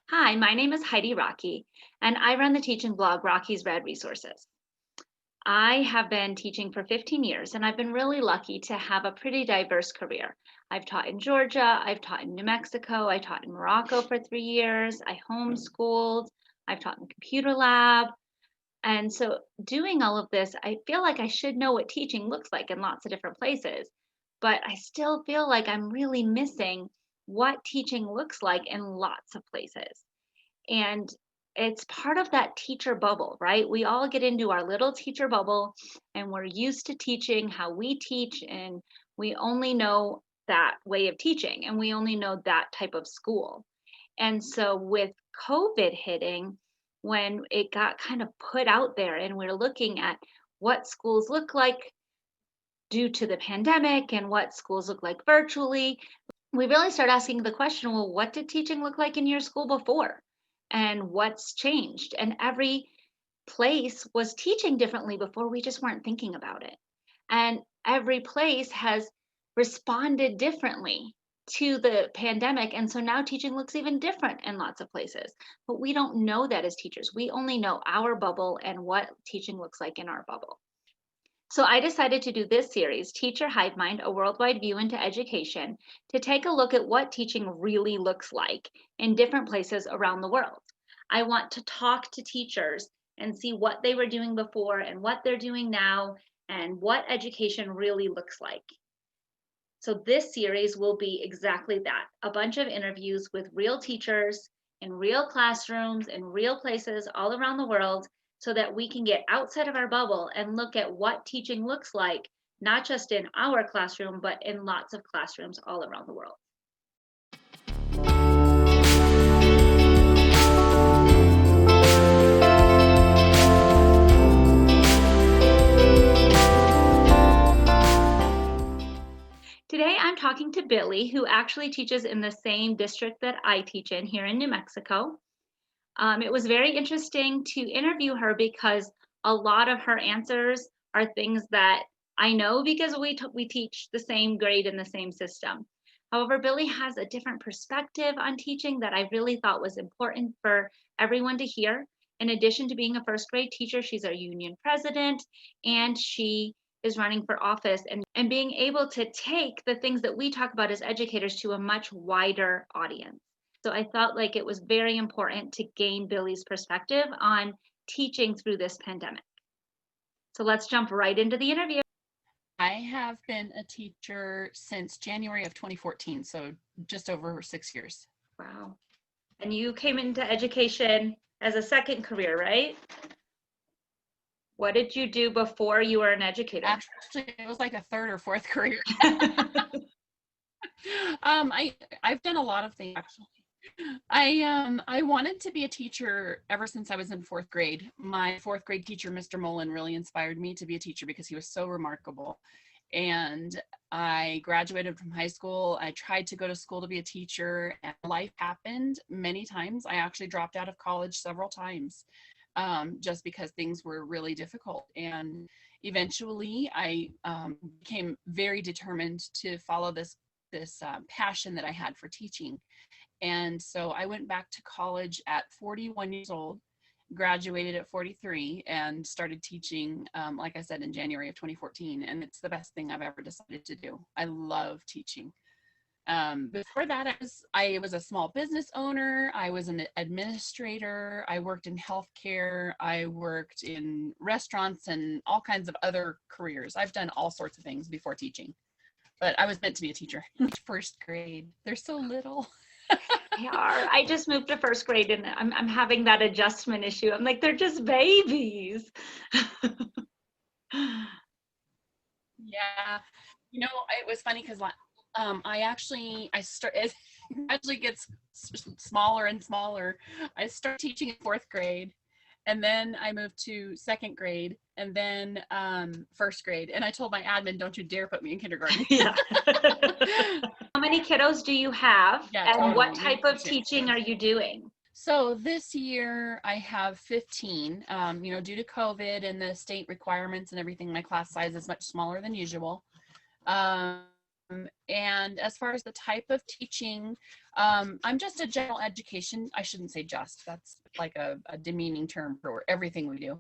Hi, my name is Heidi Rocky, and I run the teaching blog Rocky's Red Resources. I have been teaching for 15 years, and I've been really lucky to have a pretty diverse career. I've taught in Georgia, I've taught in New Mexico, I taught in Morocco for 3 years, I homeschooled, I've taught in the computer lab. And so, doing all of this, I feel like I should know what teaching looks like in lots of different places, but I still feel like I'm really missing what teaching looks like in lots of places. And it's part of that teacher bubble, right? We all get into our little teacher bubble and we're used to teaching how we teach, and we only know that way of teaching and we only know that type of school. And so, with COVID hitting, when it got kind of put out there and we're looking at what schools look like due to the pandemic and what schools look like virtually, we really start asking the question, well, what did teaching look like in your school before? And what's changed? And every place was teaching differently before. We just weren't thinking about it. And every place has responded differently to the pandemic. And so now teaching looks even different in lots of places. But we don't know that as teachers. We only know our bubble and what teaching looks like in our bubble. So I decided to do this series, Teacher Hive Mind, a worldwide view into education, to take a look at what teaching really looks like in different places around the world. I want to talk to teachers and see what they were doing before and what they're doing now and what education really looks like. So this series will be exactly that, a bunch of interviews with real teachers in real classrooms in real places all around the world so that we can get outside of our bubble and look at what teaching looks like, not just in our classroom, but in lots of classrooms all around the world. Today, I'm talking to Billie, who actually teaches in the same district that I teach in here in New Mexico. It was very interesting to interview her because a lot of her answers are things that I know because we teach the same grade in the same system. However, Billie has a different perspective on teaching that I really thought was important for everyone to hear. In addition to being a first grade teacher, she's our union president and she is running for office and being able to take the things that we talk about as educators to a much wider audience. So I felt like it was very important to gain Billie's perspective on teaching through this pandemic. So let's jump right into the interview. I have been a teacher since January of 2014, so just over 6 years. Wow. And you came into education as a second career, right? What did you do before you were an educator? Actually, it was like a third or fourth career. I've done a lot of things actually. I wanted to be a teacher ever since I was in fourth grade. My fourth grade teacher, Mr. Mullen, really inspired me to be a teacher because he was so remarkable. And I graduated from high school. I tried to go to school to be a teacher, and life happened many times. I actually dropped out of college several times just because things were really difficult. And eventually, I became very determined to follow this passion that I had for teaching. And so I went back to college at 41 years old, graduated at 43, and started teaching, like I said, in January of 2014. And it's the best thing I've ever decided to do. I love teaching. Before that, I was a small business owner. I was an administrator. I worked in healthcare. I worked in restaurants and all kinds of other careers. I've done all sorts of things before teaching, but I was meant to be a teacher. First grade, they're so little. They are. I just moved to first grade and I'm having that adjustment issue. I'm like, they're just babies. Yeah, it was funny because I started it actually gets smaller and smaller. I started teaching in fourth grade, and then I moved to second grade, and then first grade. And I told my admin, "Don't you dare put me in kindergarten." Yeah. How many kiddos do you have, Yeah, and what totally. We type have of six teaching are kids. you doing? So this year I have 15. Due to COVID and the state requirements and everything, my class size is much smaller than usual. And as far as the type of teaching, I'm just a general education. I shouldn't say just, that's like a demeaning term for everything we do.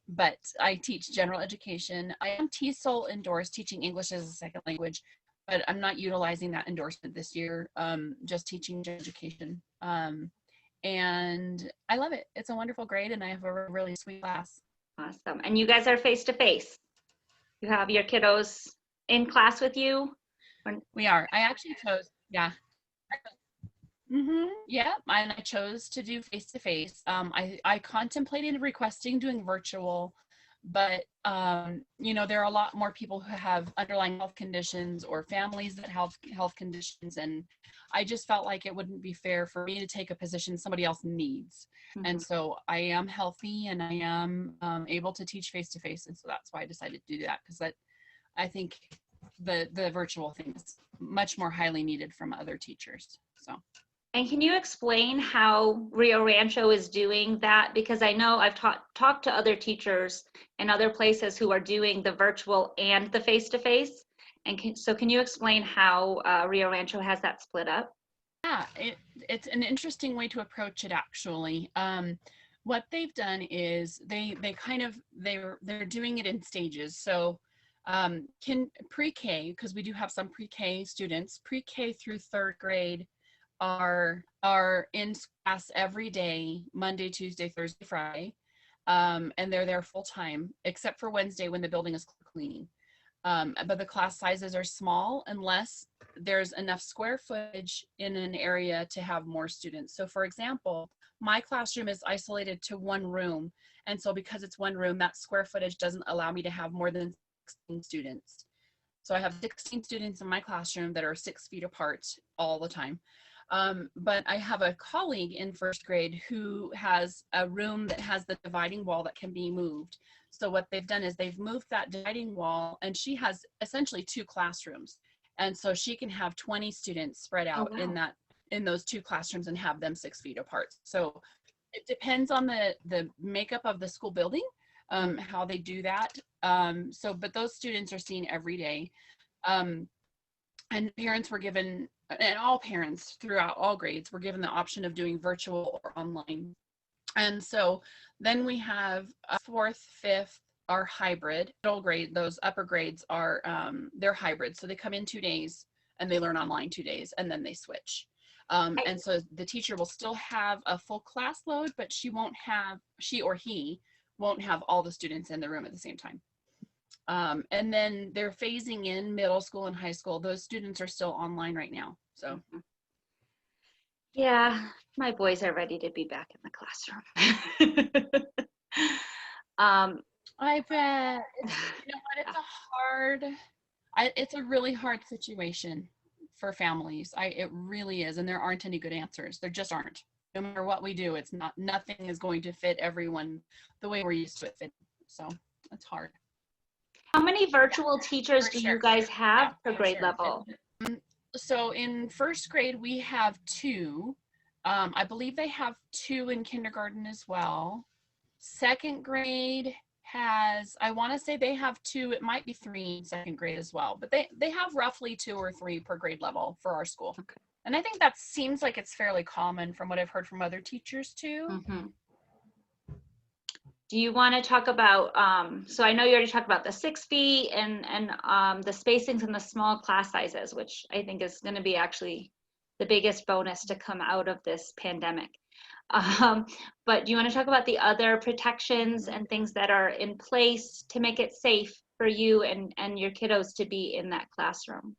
But I teach general education. I am TESOL endorsed, teaching English as a second language, but I'm not utilizing that endorsement this year, just teaching general education. And I love it. It's a wonderful grade, and I have a really sweet class. Awesome. And you guys are face to face. You have your kiddos in class with you? We are. I actually chose, yeah. Yeah, and I chose to do face to face. I contemplated requesting doing virtual, but you know, there are a lot more people who have underlying health conditions or families that have health conditions, and I just felt like it wouldn't be fair for me to take a position somebody else needs. And so I am healthy, and I am able to teach face to face, and so that's why I decided to do that, because I think the virtual thing is much more highly needed from other teachers. So. And can you explain how Rio Rancho is doing that? Because I know I've talked to other teachers in other places who are doing the virtual and the face-to-face. And so can you explain how Rio Rancho has that split up? Yeah, it's an interesting way to approach it, actually. What they've done is they're doing it in stages. So can pre-K, because we do have some pre-K students, pre-K through third grade are in class every day, Monday, Tuesday, Thursday, Friday, and they're there full time, except for Wednesday when the building is cleaning. But the class sizes are small unless there's enough square footage in an area to have more students. So for example, my classroom is isolated to one room. And so because it's one room, that square footage doesn't allow me to have more than 16 students. So I have 16 students in my classroom that are 6 feet apart all the time. But I have a colleague in first grade who has a room that has the dividing wall that can be moved. So what they've done is they've moved that dividing wall, and she has essentially 2 classrooms. And so she can have 20 students spread out in those 2 classrooms and have them 6 feet apart. So it depends on the makeup of the school building, how they do that. But those students are seen every day. And parents were given, and all parents throughout all grades were given the option of doing virtual or online. And so then we have 4th, 5th are hybrid. Middle grade, those upper grades are, they're hybrid. So they come in 2 days and they learn online 2 days, and then they switch. And so the teacher will still have a full class load, but she or he won't have all the students in the room at the same time. And then they're phasing in middle school and high school. Those students are still online right now. So. Yeah, my boys are ready to be back in the classroom. I bet. You know what? It's a really hard situation for families. It really is. And there aren't any good answers. There just aren't. No matter what we do, nothing is going to fit everyone the way we're used to it fitting. So it's hard. How many virtual teachers do you guys have per grade level? So in first grade, we have 2. I believe they have 2 in kindergarten as well. Second grade has, I want to say they have 2. It might be 3 in second grade as well. But they have roughly 2 or 3 per grade level for our school. Okay. And I think that seems like it's fairly common from what I've heard from other teachers too. Mm-hmm. Do you want to talk about, so I know you already talked about the 6 feet and the spacings and the small class sizes, which I think is going to be actually the biggest bonus to come out of this pandemic. But do you want to talk about the other protections and things that are in place to make it safe for you and your kiddos to be in that classroom?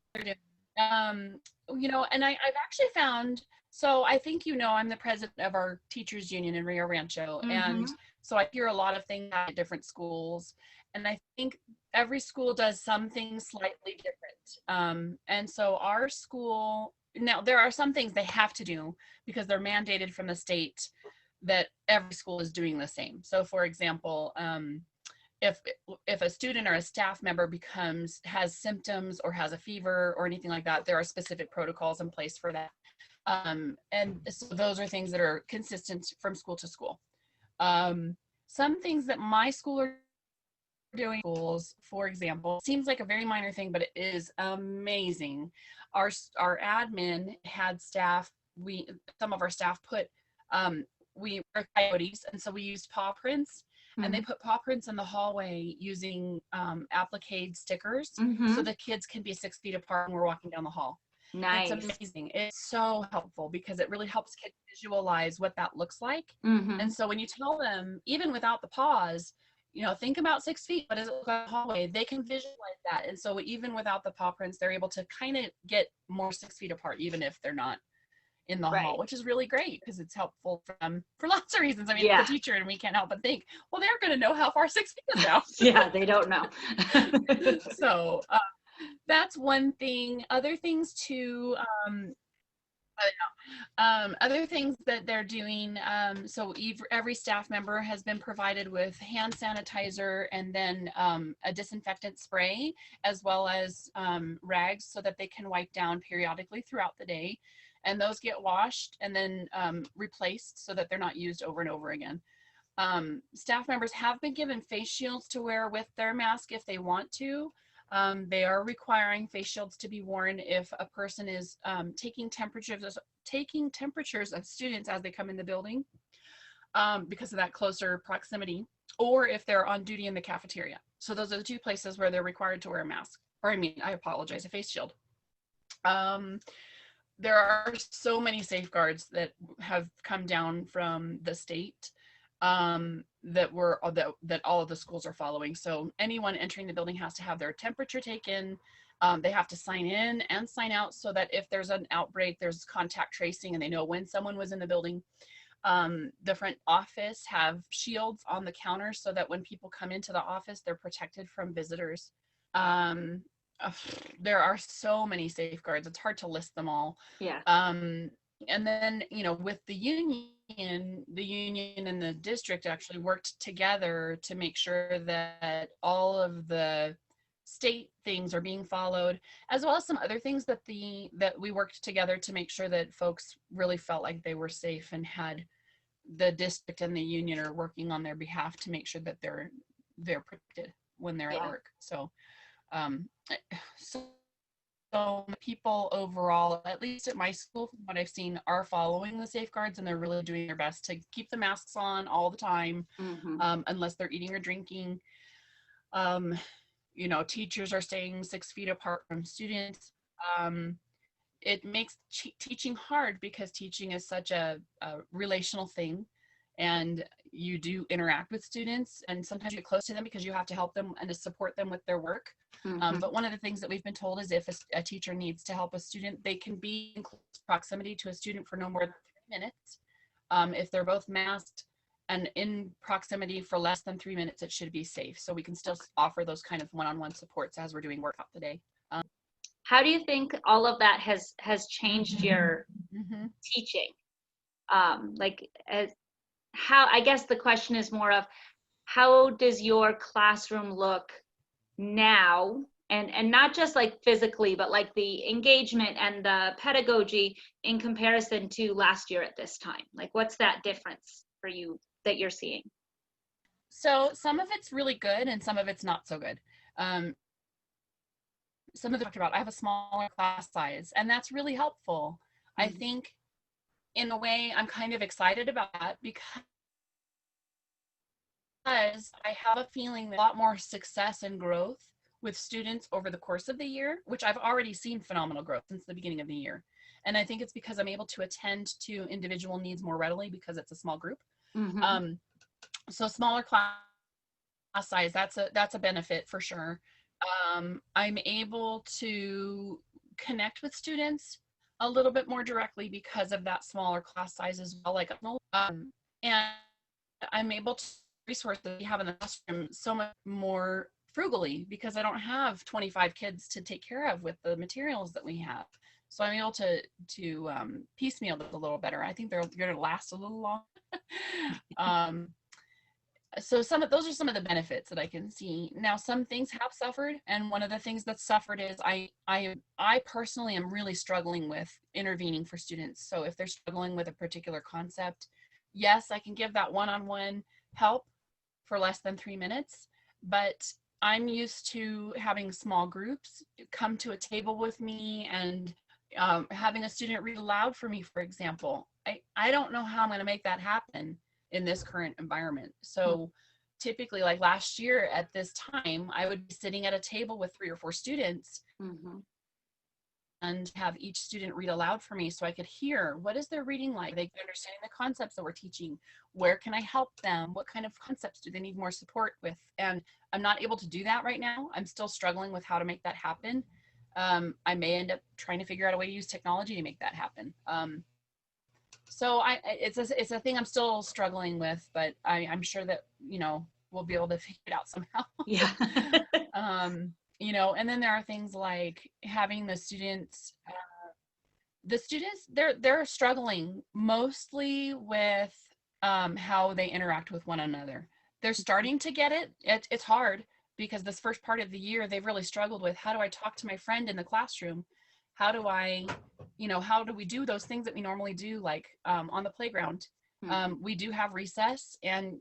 You know, and I've actually found, so I think, you know, I'm the president of our teachers union in Rio Rancho. Mm-hmm. And so I hear a lot of things at different schools, and I think every school does something slightly different. And so our school, now there are some things they have to do because they're mandated from the state that every school is doing the same. So for example, if a student or a staff member has symptoms or has a fever or anything like that, there are specific protocols in place for that. And so those are things that are consistent from school to school. Some things that my school are doing schools, for example, seems like a very minor thing, but it is amazing. Our admin had staff, some of our staff put, we were coyotes, and so we used paw prints, and they put paw prints in the hallway using applique stickers, so the kids can be 6 feet apart when we're walking down the hall. Nice. It's amazing. It's so helpful because it really helps kids visualize what that looks like. And so when you tell them, even without the paws, think about 6 feet, what does it look like in the hallway? They can visualize that. And so even without the paw prints, they're able to kind of get more 6 feet apart, even if they're not in the hall, which is really great because it's helpful for them for lots of reasons. I mean, it's a teacher and we can't help but think, well, they're going to know how far 6 feet is now. Yeah, they don't know. So that's one thing. Other things too, other things that they're doing, so every staff member has been provided with hand sanitizer and then a disinfectant spray, as well as rags so that they can wipe down periodically throughout the day. And those get washed and then replaced so that they're not used over and over again. Staff members have been given face shields to wear with their mask if they want to. They are requiring face shields to be worn if a person is taking temperatures of students as they come in the building because of that closer proximity, or if they're on duty in the cafeteria. So those are the two places where they're required to wear a mask, a face shield. There are so many safeguards that have come down from the state that all of the schools are following. So anyone entering the building has to have their temperature taken. They have to sign in and sign out so that if there's an outbreak, there's contact tracing and they know when someone was in the building. The front office have shields on the counter so that when people come into the office, they're protected from visitors. There are so many safeguards. It's hard to list them all. Yeah. And then, with the union and the district actually worked together to make sure that all of the state things are being followed, as well as some other things that we worked together to make sure that folks really felt like they were safe and had the district and the union are working on their behalf to make sure that they're protected when they're at work. So people overall, at least at my school, from what I've seen, are following the safeguards and they're really doing their best to keep the masks on all the time, unless they're eating or drinking. Teachers are staying 6 feet apart from students. It makes teaching hard because teaching is such a relational thing, and you do interact with students and sometimes you get close to them because you have to help them and to support them with their work. But one of the things that we've been told is if a teacher needs to help a student, they can be in close proximity to a student for no more than 3 minutes. If they're both masked and in proximity for less than 3 minutes, it should be safe. So we can still offer those kind of one-on-one supports as we're doing work out today. How do you think all of that has changed your teaching? I guess the question is more of how does your classroom look now, and not just like physically, but like the engagement and the pedagogy in comparison to last year at this time? Like, what's that difference for you that you're seeing? So some of it's really good and some of it's not so good. Some of the talked about, I have a smaller class size, and that's really helpful. I think in a way I'm kind of excited about that because I have a feeling a lot more success and growth with students over the course of the year, which I've already seen phenomenal growth since the beginning of the year. And I think it's because I'm able to attend to individual needs more readily because it's a small group. So smaller class size, that's a benefit for sure. I'm able to connect with students a little bit more directly because of that smaller class size as well. And I'm able to resources we have in the classroom so much more frugally because I don't have 25 kids to take care of with the materials that we have. So I'm able to piecemeal it a little better. I think they're going to last a little long. So those are some of the benefits that I can see. Now, some things have suffered, and one of the things that's suffered is I personally am really struggling with intervening for students. So if they're struggling with a particular concept, yes, I can give that one-on-one help for less than 3 minutes, but I'm used to having small groups come to a table with me and having a student read aloud for me, for example. I don't know how I'm going to make that happen in this current environment. So typically, like last year at this time, I would be sitting at a table with 3 or 4 students and have each student read aloud for me so I could hear what is their reading like. They understanding the concepts that we're teaching. Where can I help them? What kind of concepts do they need more support with? And I'm not able to do that right now. I'm still struggling with how to make that happen. I may end up trying to figure out a way to use technology to make that happen. So it's a thing I'm still struggling with, but I'm sure that, we'll be able to figure it out somehow. Yeah. And then there are things like having the students, they're struggling mostly with how they interact with one another. They're starting to get it. It's hard because this first part of the year, they've really struggled with, how do I talk to my friend in the classroom? How do we do those things that we normally do, like on the playground? We do have recess, and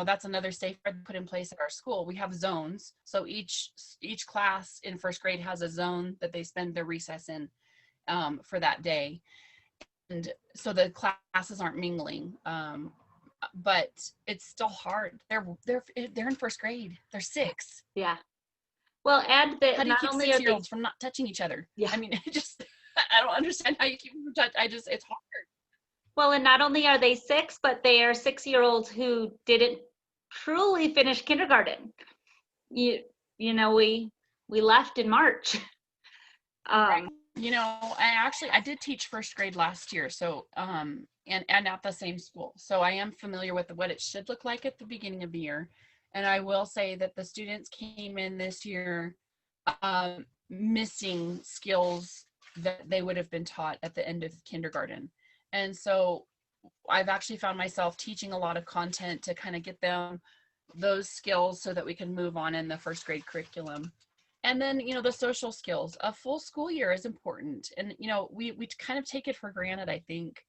that's another safeguard put in place at our school. We have zones, so each class in first grade has a zone that they spend their recess in for that day, and so the classes aren't mingling. But it's still hard. They're in first grade. They're 6. Yeah. Well, add that How do you not keep only are they 6-year-olds from not touching each other? Yeah. I mean, I don't understand how you keep them from touch. It's hard. Well, and not only are they 6, but they are 6-year-olds who didn't truly finish kindergarten. We left in March. Right. I did teach first grade last year, so and at the same school. So I am familiar with what it should look like at the beginning of the year. And I will say that the students came in this year missing skills that they would have been taught at the end of kindergarten. And so I've actually found myself teaching a lot of content to kind of get them those skills so that we can move on in the first grade curriculum. And then, the social skills. A full school year is important. And, we kind of take it for granted, I think,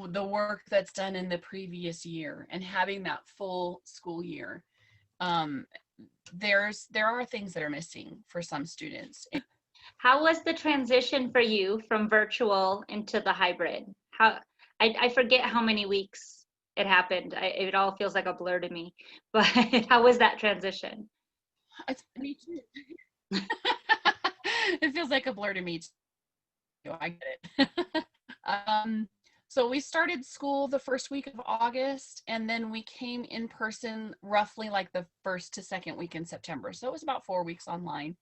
the work that's done in the previous year and having that full school year. There are things that are missing for some students. How was the transition for you from virtual into the hybrid? I forget how many weeks it happened. It all feels like a blur to me. But how was that transition? Me too. It feels like a blur to me too. I get it. So we started school the first week of August, and then we came in person roughly like the first to second week in September. So it was about 4 weeks online.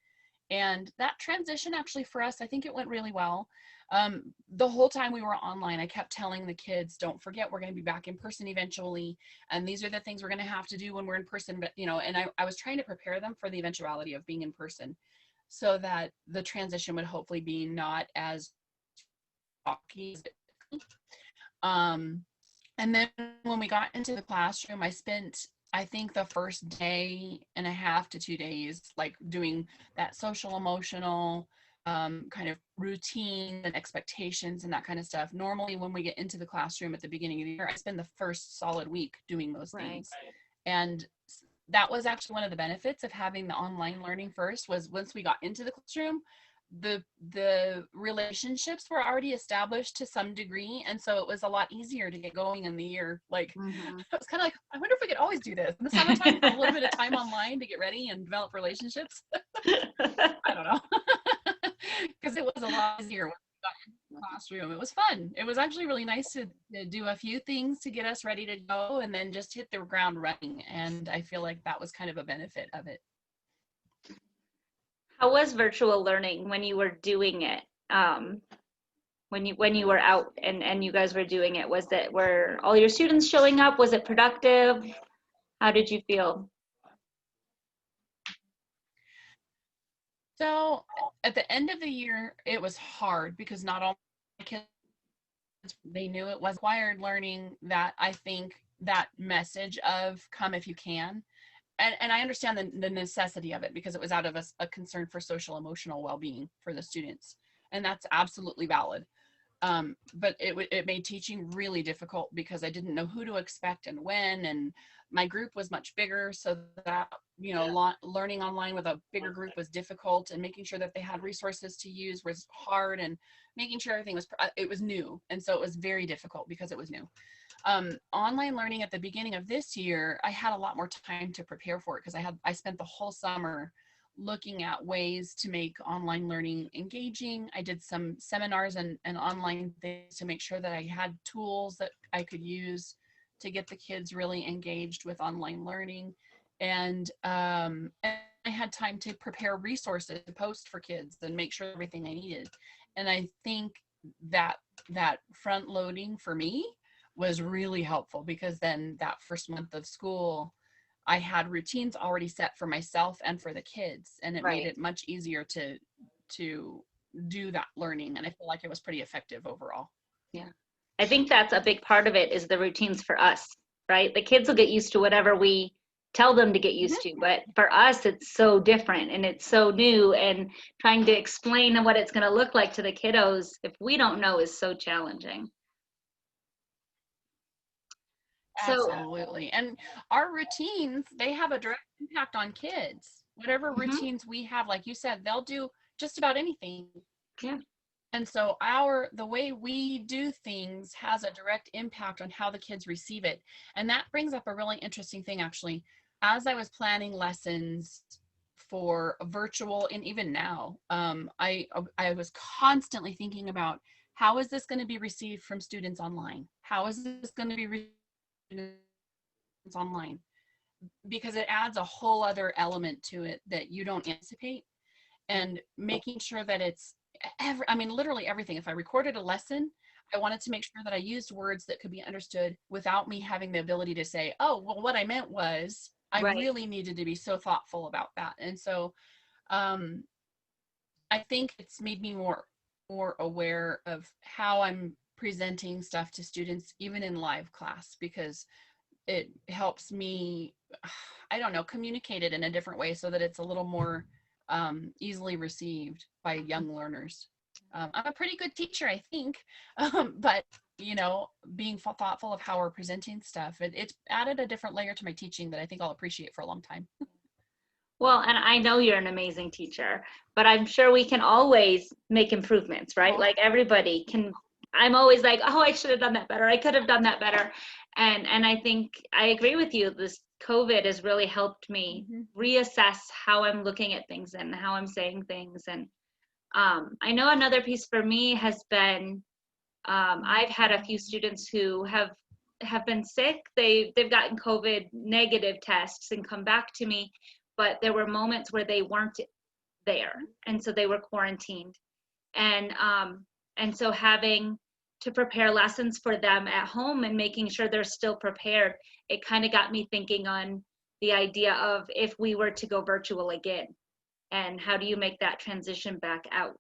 And that transition actually for us, I think it went really well. The whole time we were online, I kept telling the kids, don't forget, we're going to be back in person eventually. And these are the things we're going to have to do when we're in person. But, and I was trying to prepare them for the eventuality of being in person so that the transition would hopefully be not as rocky. And then when we got into the classroom, I spent, I think, the first day and a half to 2 days, like doing that social emotional kind of routine and expectations and that kind of stuff. Normally, when we get into the classroom at the beginning of the year, I spend the first solid week doing those things. And that was actually one of the benefits of having the online learning first, was once we got into the classroom, the relationships were already established to some degree, and so it was a lot easier to get going in the year. Like I was kind of like, I wonder if we could always do this in the summertime, have a little bit of time online to get ready and develop relationships. I don't know, because it was a lot easier when we got into the classroom. It was fun. It was actually really nice to do a few things to get us ready to go and then just hit the ground running, and I feel like that was kind of a benefit of it. How was virtual learning when you were doing it? When you were out and you guys were doing it, were all your students showing up? Was it productive? How did you feel? So at the end of the year, it was hard because not all my kids, they knew it was required learning, that I think that message of come if you can. And I understand the necessity of it because it was out of a concern for social emotional well-being for the students. And that's absolutely valid. But it made teaching really difficult because I didn't know who to expect and when, and my group was much bigger, so that, learning online with a bigger group was difficult, and making sure that they had resources to use was hard, and making sure everything was, it was new. And so it was very difficult because it was new. Online learning at the beginning of this year, I had a lot more time to prepare for it because I spent the whole summer looking at ways to make online learning engaging. I did some seminars and online things to make sure that I had tools that I could use to get the kids really engaged with online learning. And I had time to prepare resources to post for kids and make sure everything I needed. And I think that front loading for me was really helpful, because then that first month of school, I had routines already set for myself and for the kids, and it made Right. it much easier to do that learning. And I feel like it was pretty effective overall. Yeah. I think that's a big part of it, is the routines for us, right? The kids will get used to whatever we tell them to get used Mhm. to, but for us, it's so different and it's so new, and trying to explain what it's going to look like to the kiddos if we don't know is so challenging. So, Absolutely. And our routines, they have a direct impact on kids. Whatever mhm, routines we have, like you said, they'll do just about anything. yeah, And so the way we do things has a direct impact on how the kids receive it. And that brings up a really interesting thing, actually. As I was planning lessons for virtual, and even now, I was constantly thinking about, how is this going to be received from students online? How is this going to be received online? Because it adds a whole other element to it that you don't anticipate. And making sure that it's literally everything. If I recorded a lesson, I wanted to make sure that I used words that could be understood without me having the ability to say, oh, well, what I meant was, I right. really needed to be so thoughtful about that. And so um, I think it's made me more aware of how I'm presenting stuff to students, even in live class, because it helps me, I don't know, communicate it in a different way so that it's a little more easily received by young learners. I'm a pretty good teacher, I think, but being thoughtful of how we're presenting stuff, it's added a different layer to my teaching that I think I'll appreciate for a long time. Well, and I know you're an amazing teacher, but I'm sure we can always make improvements, right? Oh, Like everybody can. I'm always like, oh, I should have done that better. I could have done that better. And I think I agree with you. This COVID has really helped me mhm. reassess how I'm looking at things and how I'm saying things. And I know another piece for me has been, I've had a few students who have been sick. They've gotten COVID negative tests and come back to me, but there were moments where they weren't there, and so they were quarantined. And so having to prepare lessons for them at home and making sure they're still prepared, it kind of got me thinking on the idea of, if we were to go virtual again, and how do you make that transition back out?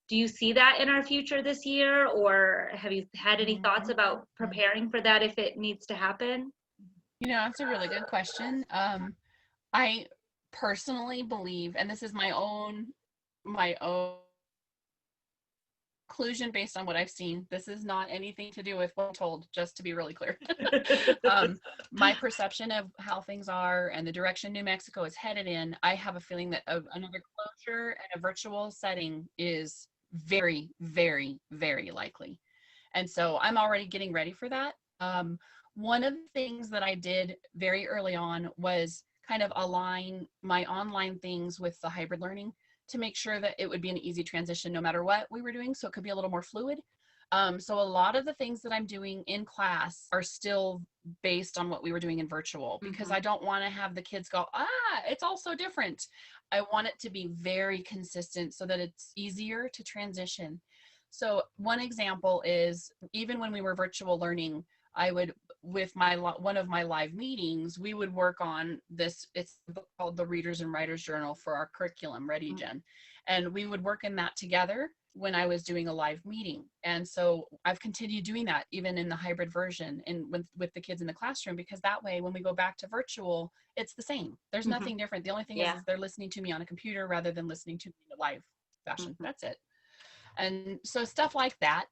Do you see that in our future this year, or have you had any thoughts about preparing for that if it needs to happen? That's a really good question. I personally believe, and this is my own conclusion based on what I've seen. This is not anything to do with what I'm told, just to be really clear. My perception of how things are and the direction New Mexico is headed in, I have a feeling that another closure and a virtual setting is very, very, very likely. And so I'm already getting ready for that. One of the things that I did very early on was kind of align my online things with the hybrid learning to make sure that it would be an easy transition no matter what we were doing. So it could be a little more fluid. So a lot of the things that I'm doing in class are still based on what we were doing in virtual, because Mhm. I don't want to have the kids go, it's all so different. I want it to be very consistent so that it's easier to transition. So one example is, even when we were virtual learning, I would, with one of my live meetings, we would work on this. It's a book called The Readers and Writers Journal for our curriculum, ReadyGen. And we would work in that together when I was doing a live meeting. And so I've continued doing that even in the hybrid version and with the kids in the classroom, because that way, when we go back to virtual, it's the same. There's Mhm. nothing different. The only thing is Yeah. they're listening to me on a computer rather than listening to me in a live fashion. Mhm. That's it. And so stuff like that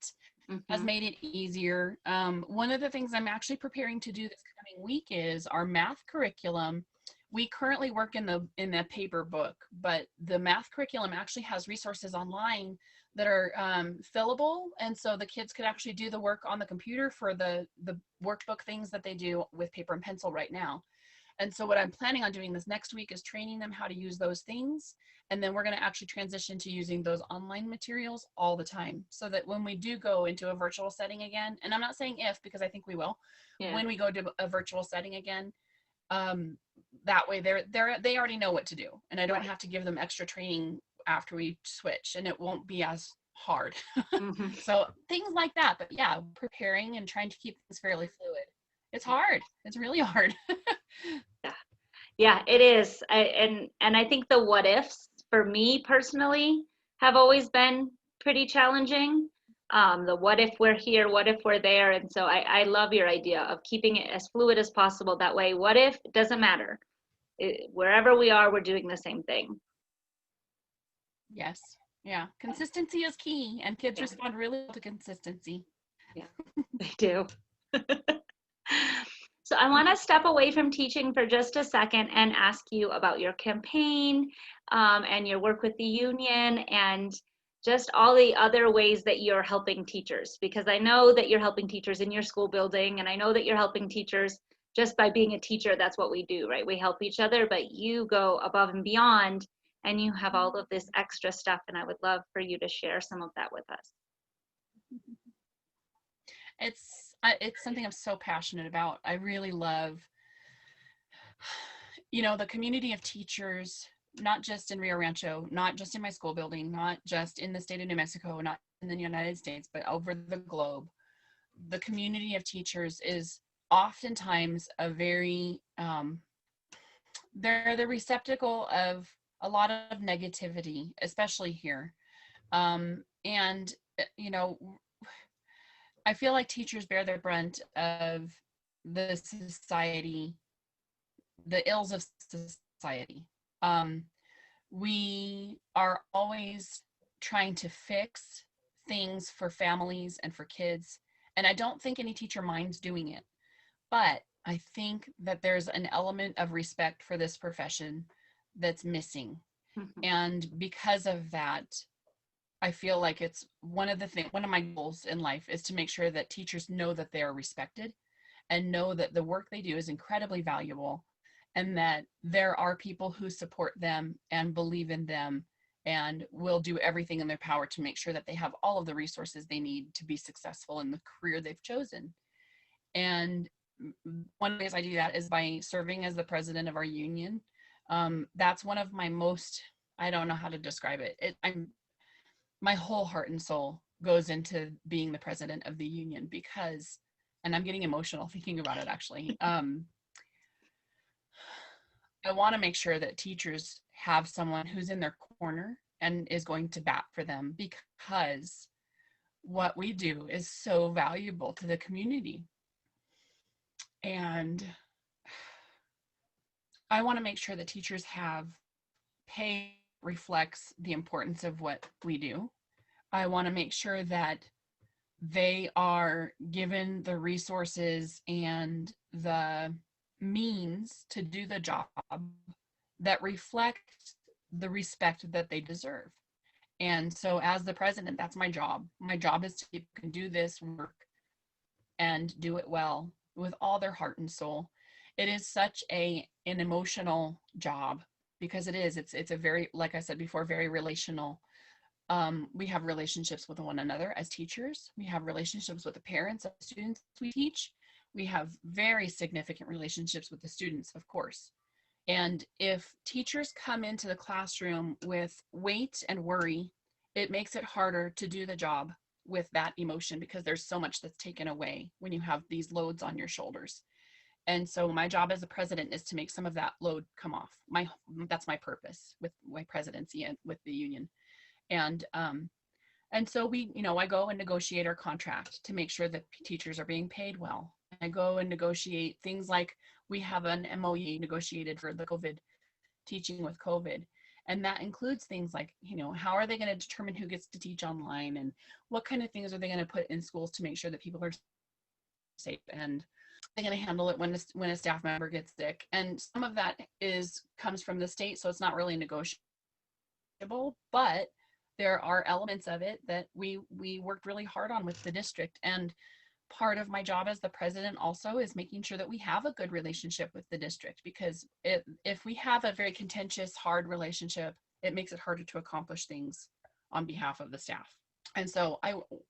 has Mhm. made it easier. One of the things I'm actually preparing to do this coming week is our math curriculum. We currently work in the paper book, but the math curriculum actually has resources online that are fillable, and so the kids could actually do the work on the computer for the workbook things that they do with paper and pencil right now. And so what I'm planning on doing this next week is training them how to use those things. And then we're going to actually transition to using those online materials all the time so that when we do go into a virtual setting again, and I'm not saying if, because I think we will, Yeah. when we go to a virtual setting again, um, that way they already know what to do. And I don't Right. have to give them extra training after we switch, and it won't be as hard. Mhm. So things like that. But yeah, preparing and trying to keep things fairly fluid. It's hard. It's really hard. Yeah. Yeah, it is. And I think the what ifs for me personally have always been pretty challenging. The what if we're here, what if we're there, and so I love your idea of keeping it as fluid as possible. That way, what if it doesn't matter. Wherever we are, we're doing the same thing. Yes. Yeah. Consistency is key, and kids Yeah, respond really well to consistency. yeah, they do. So I want to step away from teaching for just a second and ask you about your campaign and your work with the union and just all the other ways that you're helping teachers, because I know that you're helping teachers in your school building, and I know that you're helping teachers just by being a teacher. That's what we do, right? We help each other, but you go above and beyond, and you have all of this extra stuff, and I would love for you to share some of that with us. It's something I'm so passionate about. I really love, the community of teachers, not just in Rio Rancho, not just in my school building, not just in the state of New Mexico, not in the United States, but over the globe. The community of teachers is oftentimes a very they're the receptacle of a lot of negativity, especially here. And I feel like teachers bear the brunt of the society, the ills of society. Um, we are always trying to fix things for families and for kids. And I don't think any teacher minds doing it. But I think that there's an element of respect for this profession that's missing. Mhm. And because of that, I feel like it's one of my goals in life is to make sure that teachers know that they are respected and know that the work they do is incredibly valuable and that there are people who support them and believe in them and will do everything in their power to make sure that they have all of the resources they need to be successful in the career they've chosen. And one of the ways I do that is by serving as the president of our union. That's one of my most, I don't know how to describe it. My whole heart and soul goes into being the president of the union because, and I'm getting emotional thinking about it actually. I want to make sure that teachers have someone who's in their corner and is going to bat for them because what we do is so valuable to the community. And I want to make sure that teachers have pay reflects the importance of what we do. I want to make sure that they are given the resources and the means to do the job that reflect the respect that they deserve. And so as the president, that's my job. My job is to people can do this work and do it well with all their heart and soul. It is such an emotional job because it's a very, like I said before, very relational. We have relationships with one another as teachers. We have relationships with the parents of the students we teach. We have very significant relationships with the students, of course. And if teachers come into the classroom with weight and worry, it makes it harder to do the job with that emotion because there's so much that's taken away when you have these loads on your shoulders. And so my job as a president is to make some of that load come off. That's my purpose with my presidency and with the union. And so I go and negotiate our contract to make sure that teachers are being paid well. I go and negotiate things like we have an MOU negotiated for the COVID teaching with COVID. And that includes things like, you know, how are they going to determine who gets to teach online, and what kind of things are they going to put in schools to make sure that people are safe, and they're going to handle it when a staff member gets sick. And some of that comes from the state, so it's not really negotiable, but there are elements of it that we worked really hard on with the district. And part of my job as the president also is making sure that we have a good relationship with the district, because if we have a very contentious, hard relationship, it makes it harder to accomplish things on behalf of the staff. And so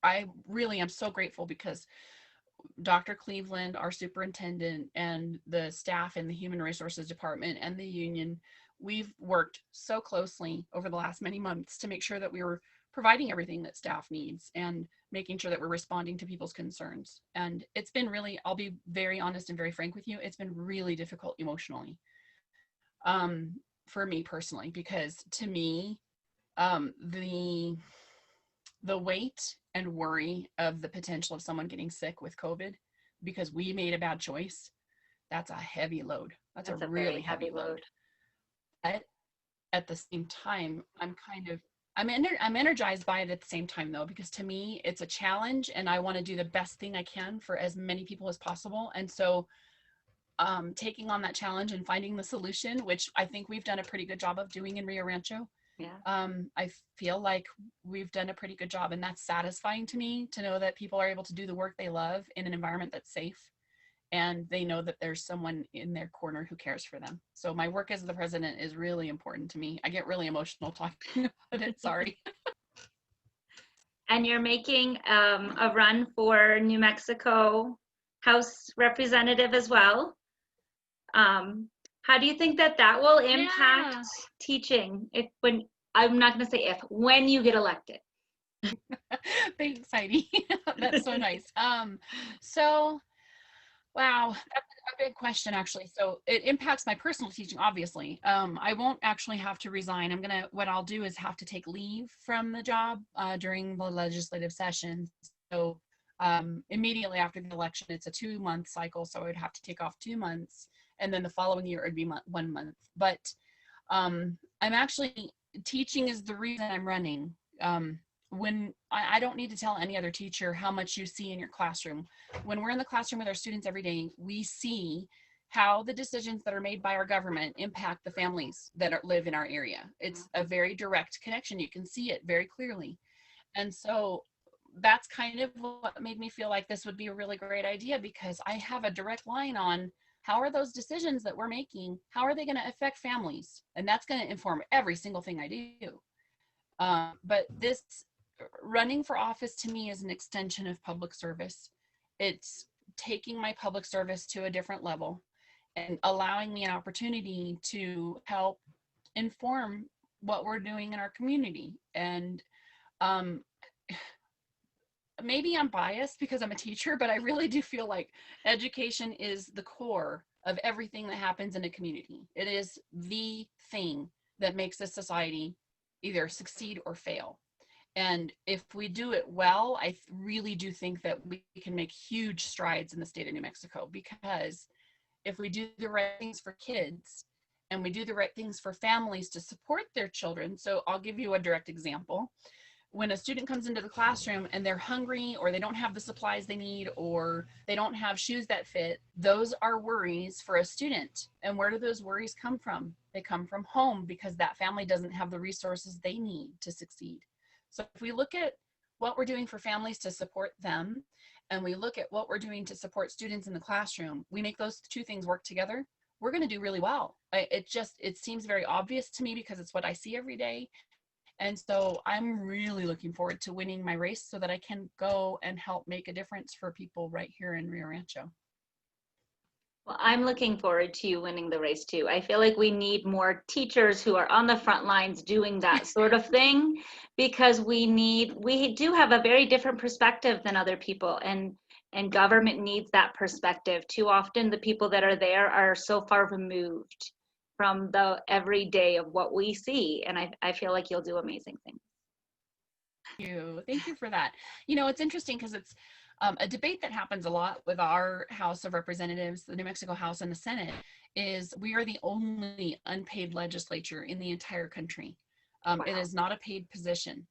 I really am so grateful, because Dr. Cleveland, our superintendent, and the staff in the Human Resources Department and the union, we've worked so closely over the last many months to make sure that we were providing everything that staff needs and making sure that we're responding to people's concerns. And it's been really, I'll be very honest and very frank with you, it's been really difficult emotionally for me personally, because to me, the weight and worry of the potential of someone getting sick with COVID because we made a bad choice, that's a heavy load. That's a really heavy load. But at the same time, I'm energized by it at the same time, though, because to me, it's a challenge, and I want to do the best thing I can for as many people as possible. And so taking on that challenge and finding the solution, which I think we've done a pretty good job of doing in Rio Rancho. Yeah. I feel like we've done a pretty good job, and that's satisfying to me, to know that people are able to do the work they love in an environment that's safe, and they know that there's someone in their corner who cares for them. So my work as the president is really important to me. I get really emotional talking about it, sorry. And you're making a run for New Mexico House Representative as well. How do you think that will impact teaching I'm not going to say when you get elected? Thanks, Heidi. That's so nice. So, wow, that's a big question, actually. So it impacts my personal teaching, obviously. I won't actually have to resign. What I'll do is have to take leave from the job during the legislative session. So immediately after the election, it's a 2-month cycle. So I would have to take off 2 months, and then the following year it would be 1 month. But I'm actually, teaching is the reason I'm running. When I don't need to tell any other teacher how much you see in your classroom. When we're in the classroom with our students every day, we see how the decisions that are made by our government impact the families that live in our area. It's a very direct connection. You can see it very clearly. And so that's kind of what made me feel like this would be a really great idea, because I have a direct line on how are those decisions that we're making, how are they going to affect families? And that's going to inform every single thing I do. But this running for office to me is an extension of public service. It's taking my public service to a different level and allowing me an opportunity to help inform what we're doing in our community. And maybe I'm biased because I'm a teacher, but I really do feel like education is the core of everything that happens in a community. It is the thing that makes a society either succeed or fail. And if we do it well, I really do think that we can make huge strides in the state of New Mexico, because if we do the right things for kids and we do the right things for families to support their children. So I'll give you a direct example. When a student comes into the classroom and they're hungry, or they don't have the supplies they need, or they don't have shoes that fit, those are worries for a student. And where do those worries come from? They come from home, because that family doesn't have the resources they need to succeed. So if we look at what we're doing for families to support them, and we look at what we're doing to support students in the classroom, we make those two things work together, we're going to do really well. It seems very obvious to me because it's what I see every day. And so I'm really looking forward to winning my race so that I can go and help make a difference for people right here in Rio Rancho. Well, I'm looking forward to you winning the race too. I feel like we need more teachers who are on the front lines doing that sort of thing, because we do have a very different perspective than other people, and government needs that perspective. Too often the people that are there are so far removed from the everyday of what we see, and I feel like you'll do amazing things. Thank you for that. You know, it's interesting because it's A debate that happens a lot with our House of Representatives, the New Mexico House and the Senate, is we are the only unpaid legislature in the entire country. It Wow. is not a paid position.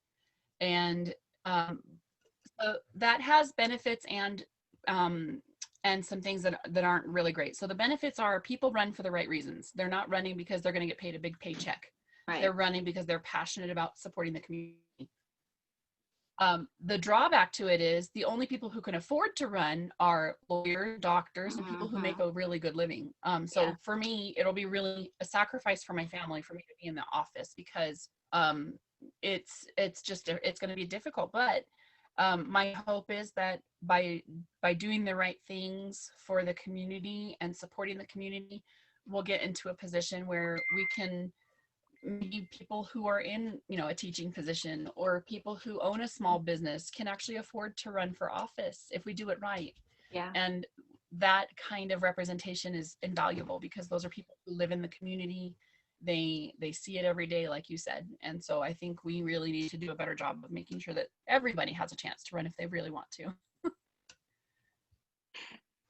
And so that has benefits and some things that aren't really great. So the benefits are people run for the right reasons. They're not running because they're going to get paid a big paycheck. Right. They're running because they're passionate about supporting the community. The drawback to it is the only people who can afford to run are lawyers, doctors, and people who make a really good living. So for me, it'll be really a sacrifice for my family for me to be in the office because it's going to be difficult. But my hope is that by doing the right things for the community and supporting the community, we'll get into a position where we can, maybe people who are in, a teaching position or people who own a small business can actually afford to run for office if we do it right. Yeah. And that kind of representation is invaluable because those are people who live in the community. They see it every day, like you said. And so I think we really need to do a better job of making sure that everybody has a chance to run if they really want to.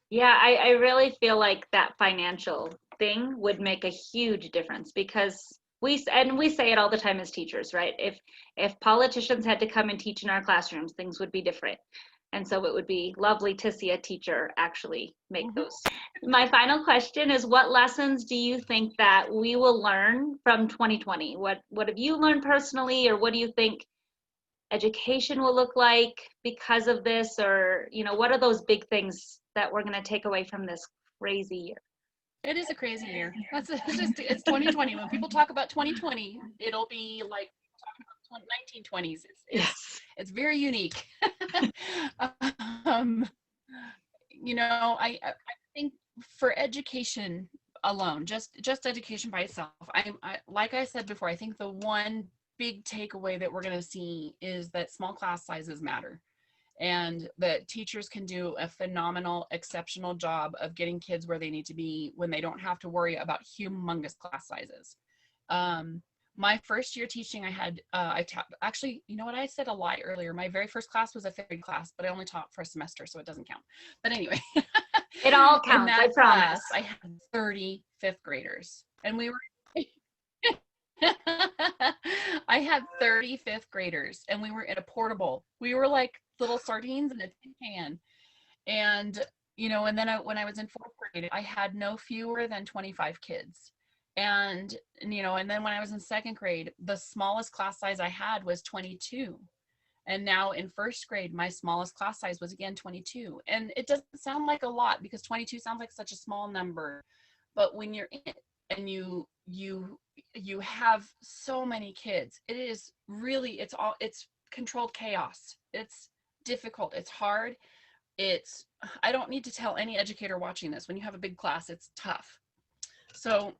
Yeah, I really feel like that financial thing would make a huge difference because we say it all the time as teachers, right? If politicians had to come and teach in our classrooms, things would be different. And so it would be lovely to see a teacher actually make those. My final question is, what lessons do you think that we will learn from 2020? What have you learned personally, or what do you think education will look like because of this? Or, what are those big things that we're going to take away from this crazy year? It is a crazy year. It's 2020. When people talk about 2020, it'll be like 1920s. It's very unique. I think for education alone, just education by itself, I like I said before, I think the one big takeaway that we're going to see is that small class sizes matter, and that teachers can do a phenomenal, exceptional job of getting kids where they need to be when they don't have to worry about humongous class sizes. My first year teaching, I had, actually, you know what, I said a lie earlier. My very first class was a fifth grade class, but I only taught for a semester, so it doesn't count. But anyway. It all counts, in that I promise. Class, I had 30 fifth graders, and we were, I had 30 fifth graders, and we were in a portable. We were like little sardines in a tin can. And, and then when I was in fourth grade, I had no fewer than 25 kids. And then when I was in second grade, the smallest class size I had was 22. And now in first grade, my smallest class size was again 22. And it doesn't sound like a lot because 22 sounds like such a small number. But when you're in it and you have so many kids, it is really, it's controlled chaos. It's difficult. It's hard. I don't need to tell any educator watching this, when you have a big class, it's tough. So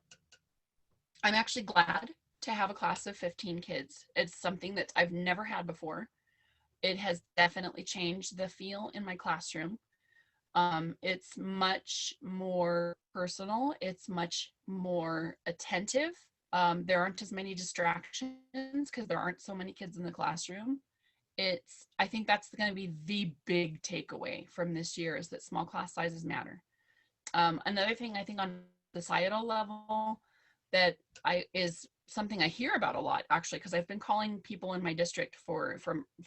I'm actually glad to have a class of 15 kids. It's something that I've never had before. It has definitely changed the feel in my classroom. It's much more personal. It's much more attentive. There aren't as many distractions because there aren't so many kids in the classroom. I think that's going to be the big takeaway from this year, is that small class sizes matter. Another thing I think on societal level that is something I hear about a lot, actually, because I've been calling people in my district for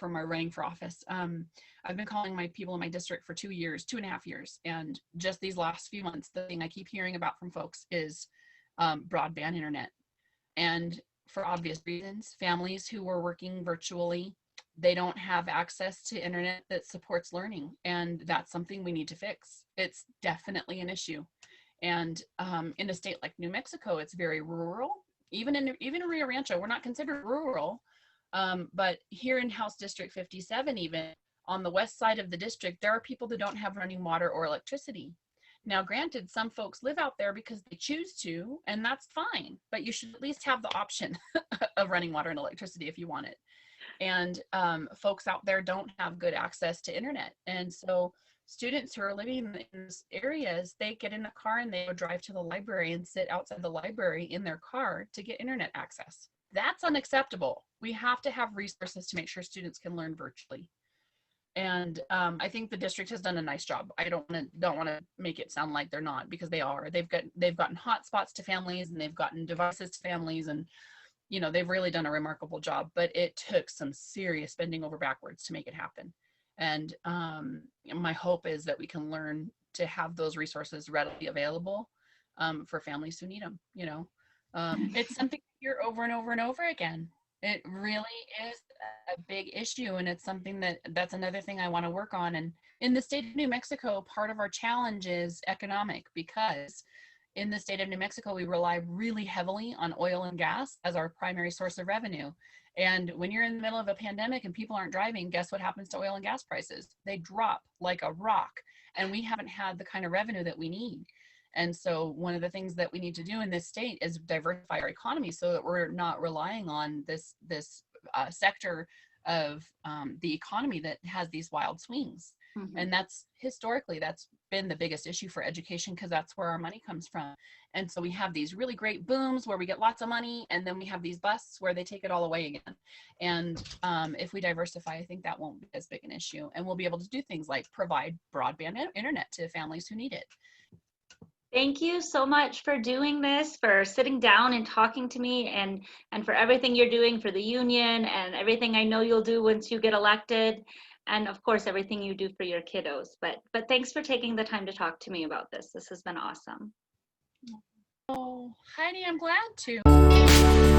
my running for office. I've been calling my people in my district for 2.5 years. And just these last few months, the thing I keep hearing about from folks is broadband internet. And for obvious reasons, families who are working virtually, they don't have access to internet that supports learning. And that's something we need to fix. It's definitely an issue. And in a state like New Mexico, it's very rural. Even in Rio Rancho, we're not considered rural. But here in House District 57, even on the west side of the district, there are people that don't have running water or electricity. Now, granted, some folks live out there because they choose to, and that's fine. But you should at least have the option of running water and electricity if you want it. And folks out there don't have good access to internet. And so students who are living in these areas, they get in a car and they go drive to the library and sit outside the library in their car to get internet access. That's unacceptable. We have to have resources to make sure students can learn virtually. And I think the district has done a nice job. I don't want to make it sound like they're not, because they are. They've gotten hotspots to families, and they've gotten devices to families, and they've really done a remarkable job. But it took some serious bending over backwards to make it happen. And my hope is that we can learn to have those resources readily available for families who need them. It's something you hear over and over and over again. It really is a big issue, and it's something that's another thing I want to work on. And in the state of New Mexico, part of our challenge is economic, because in the state of New Mexico, we rely really heavily on oil and gas as our primary source of revenue. And when you're in the middle of a pandemic and people aren't driving, guess what happens to oil and gas prices? They drop like a rock, and we haven't had the kind of revenue that we need. And so one of the things that we need to do in this state is diversify our economy so that we're not relying on this sector of the economy that has these wild swings. Mm-hmm. And that's been the biggest issue for education, because that's where our money comes from. And so we have these really great booms where we get lots of money, and then we have these busts where they take it all away again. And if we diversify, I think that won't be as big an issue, and we'll be able to do things like provide broadband internet to families who need it. Thank you so much for doing this, for sitting down and talking to me, and for everything you're doing for the union, and everything I know you'll do once you get elected, and of course everything you do for your kiddos. But thanks for taking the time to talk to me about this. This has been awesome. Oh, Heidi, I'm glad to.